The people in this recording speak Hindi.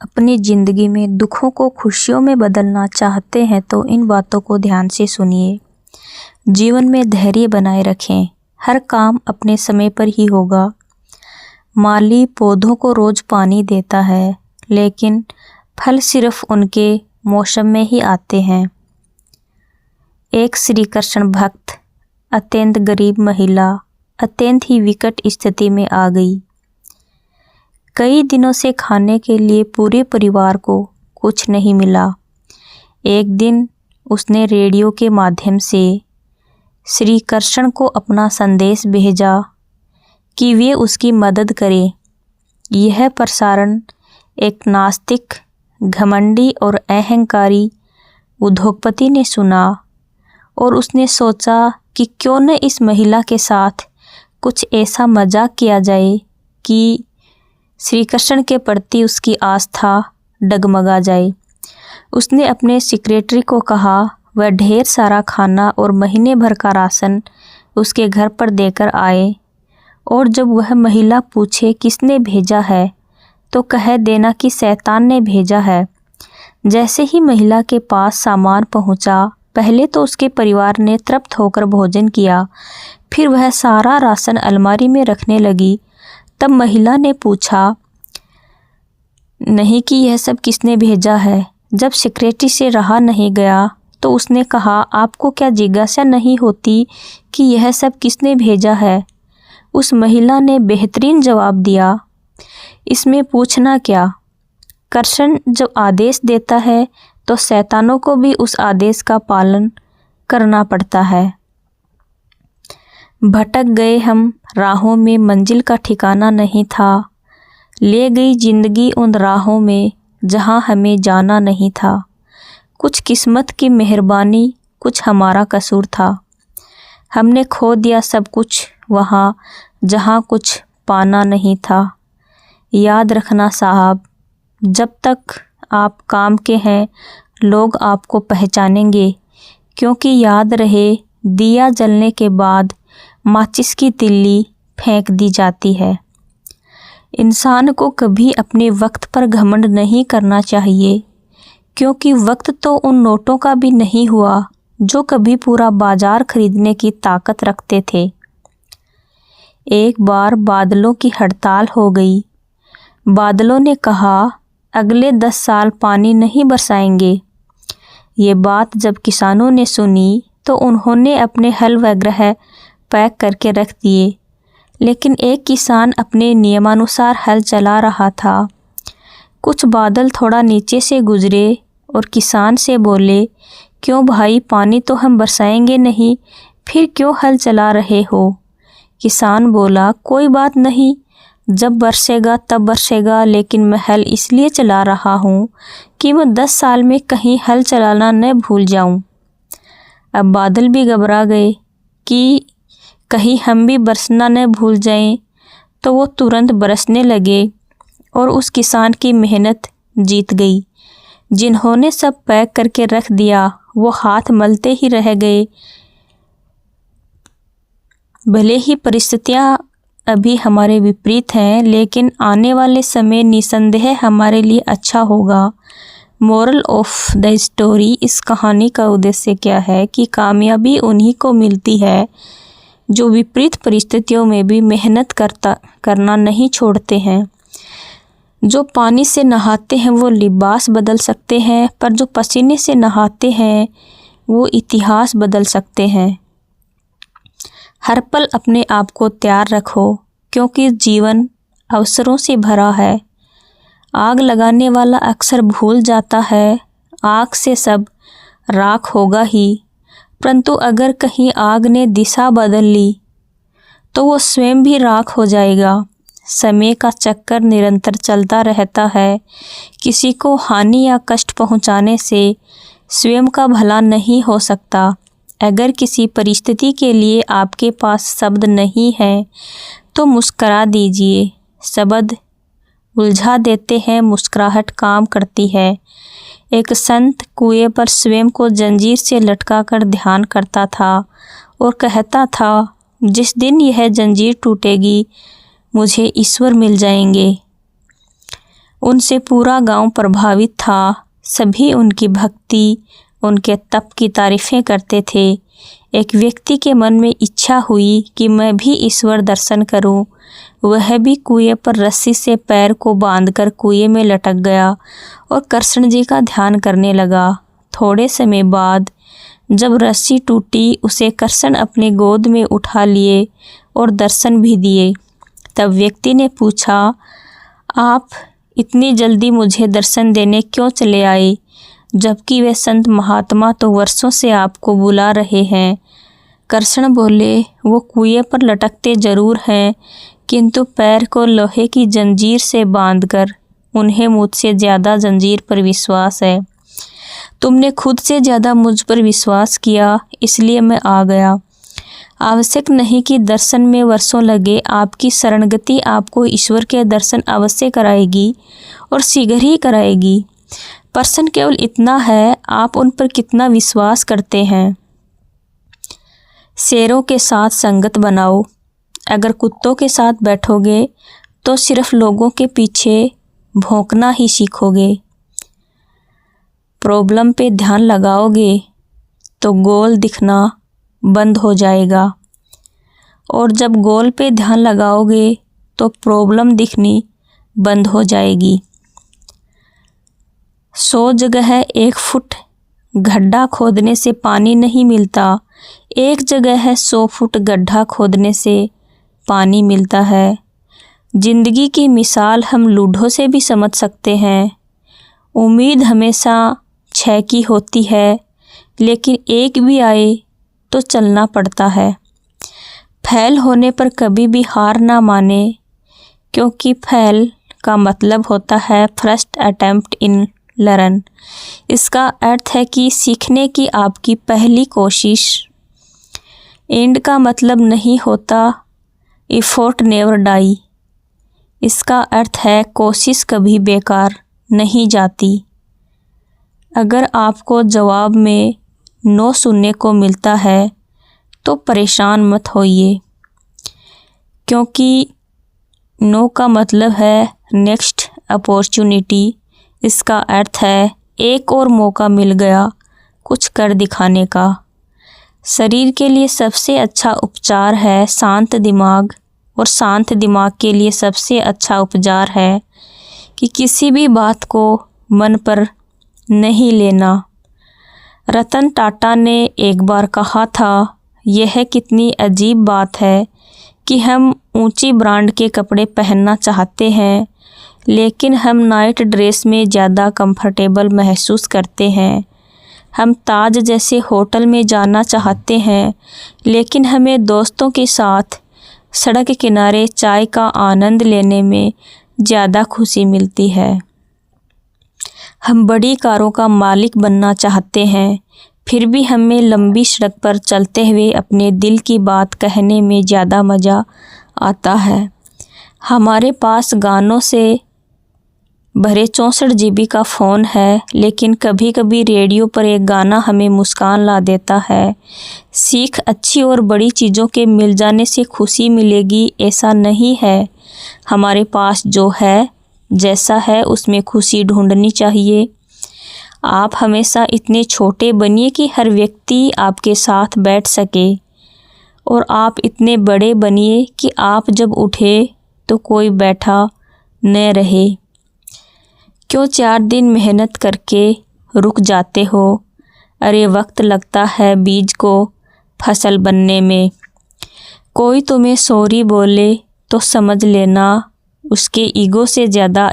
अपनी ज़िंदगी में दुखों को खुशियों में बदलना चाहते हैं तो इन बातों को ध्यान से सुनिए। जीवन में धैर्य बनाए रखें, हर काम अपने समय पर ही होगा। माली पौधों को रोज़ पानी देता है, लेकिन फल सिर्फ उनके मौसम में ही आते हैं। एक श्री कृष्ण भक्त, अत्यंत गरीब महिला अत्यंत ही विकट स्थिति में आ गई। कई दिनों से खाने के लिए पूरे परिवार को कुछ नहीं मिला। एक दिन उसने रेडियो के माध्यम से श्री कृष्ण को अपना संदेश भेजा कि वे उसकी मदद करें। यह प्रसारण एक नास्तिक, घमंडी और अहंकारी उद्योगपति ने सुना और उसने सोचा कि क्यों न इस महिला के साथ कुछ ऐसा मजाक किया जाए कि श्री कृष्ण के प्रति उसकी आस्था डगमगा जाए। उसने अपने सेक्रेटरी को कहा वह ढेर सारा खाना और महीने भर का राशन उसके घर पर देकर आए, और जब वह महिला पूछे किसने भेजा है तो कह देना कि शैतान ने भेजा है। जैसे ही महिला के पास सामान पहुंचा, पहले तो उसके परिवार ने तृप्त होकर भोजन किया, फिर वह सारा राशन अलमारी में रखने लगी। तब महिला ने पूछा नहीं कि यह सब किसने भेजा है। जब सेक्रेटरी से रहा नहीं गया तो उसने कहा आपको क्या जिज्ञासा नहीं होती कि यह सब किसने भेजा है। उस महिला ने बेहतरीन जवाब दिया, इसमें पूछना क्या, कृष्ण जब आदेश देता है तो शैतानों को भी उस आदेश का पालन करना पड़ता है। भटक गए हम राहों में, मंजिल का ठिकाना नहीं था। ले गई जिंदगी उन राहों में जहां हमें जाना नहीं था। कुछ किस्मत की मेहरबानी, कुछ हमारा कसूर था। हमने खो दिया सब कुछ वहां जहां कुछ पाना नहीं था। याद रखना साहब, जब तक आप काम के हैं लोग आपको पहचानेंगे, क्योंकि याद रहे दिया जलने के बाद माचिस की तिल्ली फेंक दी जाती है। इंसान को कभी अपने वक्त पर घमंड नहीं करना चाहिए, क्योंकि वक्त तो उन नोटों का भी नहीं हुआ जो कभी पूरा बाजार खरीदने की ताकत रखते थे। एक बार बादलों की हड़ताल हो गई। बादलों ने कहा अगले 10 साल पानी नहीं बरसाएंगे। ये बात जब किसानों ने सुनी तो उन्होंने अपने हल वगैरह पैक करके रख दिए, लेकिन एक किसान अपने नियमानुसार हल चला रहा था। कुछ बादल थोड़ा नीचे से गुजरे और किसान से बोले, क्यों भाई, पानी तो हम बरसाएंगे नहीं, फिर क्यों हल चला रहे हो। किसान बोला, कोई बात नहीं, जब बरसेगा तब बरसेगा, लेकिन मैं हल इसलिए चला रहा हूँ कि मैं 10 साल में कहीं हल चलाना न भूल जाऊँ। अब बादल भी घबरा गए कि कहीं हम भी बरसना न भूल जाएं, तो वो तुरंत बरसने लगे और उस किसान की मेहनत जीत गई। जिन्होंने सब पैक करके रख दिया वो हाथ मलते ही रह गए। भले ही परिस्थितियाँ अभी हमारे विपरीत हैं, लेकिन आने वाले समय निसंदेह हमारे लिए अच्छा होगा। मोरल ऑफ द स्टोरी, इस कहानी का उद्देश्य क्या है कि कामयाबी उन्हीं को मिलती है जो विपरीत परिस्थितियों में भी मेहनत करना नहीं छोड़ते हैं। जो पानी से नहाते हैं वो लिबास बदल सकते हैं, पर जो पसीने से नहाते हैं वो इतिहास बदल सकते हैं। हर पल अपने आप को तैयार रखो, क्योंकि जीवन अवसरों से भरा है। आग लगाने वाला अक्सर भूल जाता है आग से सब राख होगा ही, परंतु अगर कहीं आग ने दिशा बदल ली तो वो स्वयं भी राख हो जाएगा। समय का चक्कर निरंतर चलता रहता है। किसी को हानि या कष्ट पहुंचाने से स्वयं का भला नहीं हो सकता। अगर किसी परिस्थिति के लिए आपके पास शब्द नहीं है तो मुस्करा दीजिए। शब्द उलझा देते हैं, मुस्कुराहट काम करती है। एक संत कुएं पर स्वयं को जंजीर से लटका कर ध्यान करता था और कहता था, जिस दिन यह जंजीर टूटेगी मुझे ईश्वर मिल जाएंगे। उनसे पूरा गांव प्रभावित था। सभी उनकी भक्ति, उनके तप की तारीफें करते थे। एक व्यक्ति के मन में इच्छा हुई कि मैं भी ईश्वर दर्शन करूं। वह भी कुएं पर रस्सी से पैर को बांधकर कुएं में लटक गया और कृष्ण जी का ध्यान करने लगा। थोड़े समय बाद जब रस्सी टूटी, उसे कृष्ण अपने गोद में उठा लिए और दर्शन भी दिए। तब व्यक्ति ने पूछा, आप इतनी जल्दी मुझे दर्शन देने क्यों चले आए, जबकि वे संत महात्मा तो वर्षों से आपको बुला रहे हैं। कृष्ण बोले, वो कुएं पर लटकते जरूर हैं, किंतु पैर को लोहे की जंजीर से बांधकर उन्हें मुझसे ज़्यादा जंजीर पर विश्वास है। तुमने खुद से ज़्यादा मुझ पर विश्वास किया, इसलिए मैं आ गया। आवश्यक नहीं कि दर्शन में वर्षों लगे, आपकी शरणगति आपको ईश्वर के दर्शन अवश्य कराएगी और शीघ्र ही कराएगी। प्रश्न केवल इतना है, आप उन पर कितना विश्वास करते हैं। शेरों के साथ संगत बनाओ। अगर कुत्तों के साथ बैठोगे तो सिर्फ लोगों के पीछे भौंकना ही सीखोगे। प्रॉब्लम पे ध्यान लगाओगे तो गोल दिखना बंद हो जाएगा, और जब गोल पे ध्यान लगाओगे तो प्रॉब्लम दिखनी बंद हो जाएगी। 100 जगह 1 फुट गड्ढा खोदने से पानी नहीं मिलता, एक जगह है 100 फुट गड्ढा खोदने से पानी मिलता है। जिंदगी की मिसाल हम लूडो से भी समझ सकते हैं। उम्मीद हमेशा 6 की होती है, लेकिन 1 भी आए तो चलना पड़ता है। फेल होने पर कभी भी हार ना माने, क्योंकि फेल का मतलब होता है फर्स्ट अटेम्प्ट इन लर्न। इसका अर्थ है कि सीखने की आपकी पहली कोशिश। एंड का मतलब नहीं होता एफर्ट नेवर डाई। इसका अर्थ है कोशिश कभी बेकार नहीं जाती। अगर आपको जवाब में नो सुनने को मिलता है तो परेशान मत होइए, क्योंकि नो का मतलब है नेक्स्ट अपॉर्चुनिटी। इसका अर्थ है एक और मौका मिल गया कुछ कर दिखाने का। शरीर के लिए सबसे अच्छा उपचार है शांत दिमाग, और शांत दिमाग के लिए सबसे अच्छा उपचार है कि किसी भी बात को मन पर नहीं लेना। रतन टाटा ने एक बार कहा था, यह कितनी अजीब बात है कि हम ऊंची ब्रांड के कपड़े पहनना चाहते हैं, लेकिन हम नाइट ड्रेस में ज़्यादा कंफर्टेबल महसूस करते हैं। हम ताज जैसे होटल में जाना चाहते हैं, लेकिन हमें दोस्तों के साथ सड़क किनारे चाय का आनंद लेने में ज़्यादा खुशी मिलती है। हम बड़ी कारों का मालिक बनना चाहते हैं, फिर भी हमें लंबी सड़क पर चलते हुए अपने दिल की बात कहने में ज़्यादा मज़ा आता है। हमारे पास गानों से भरे 64 GB का फ़ोन है, लेकिन कभी कभी रेडियो पर एक गाना हमें मुस्कान ला देता है। सीख अच्छी और बड़ी चीज़ों के मिल जाने से खुशी मिलेगी, ऐसा नहीं है। हमारे पास जो है, जैसा है, उसमें खुशी ढूंढनी चाहिए। आप हमेशा इतने छोटे बनिए कि हर व्यक्ति आपके साथ बैठ सके, और आप इतने बड़े बनिए कि आप जब उठे तो कोई बैठा न रहे। क्यों 4 दिन मेहनत करके रुक जाते हो? अरे वक्त लगता है बीज को फसल बनने में। कोई तुम्हें सॉरी बोले तो समझ लेना उसके ईगो से ज़्यादा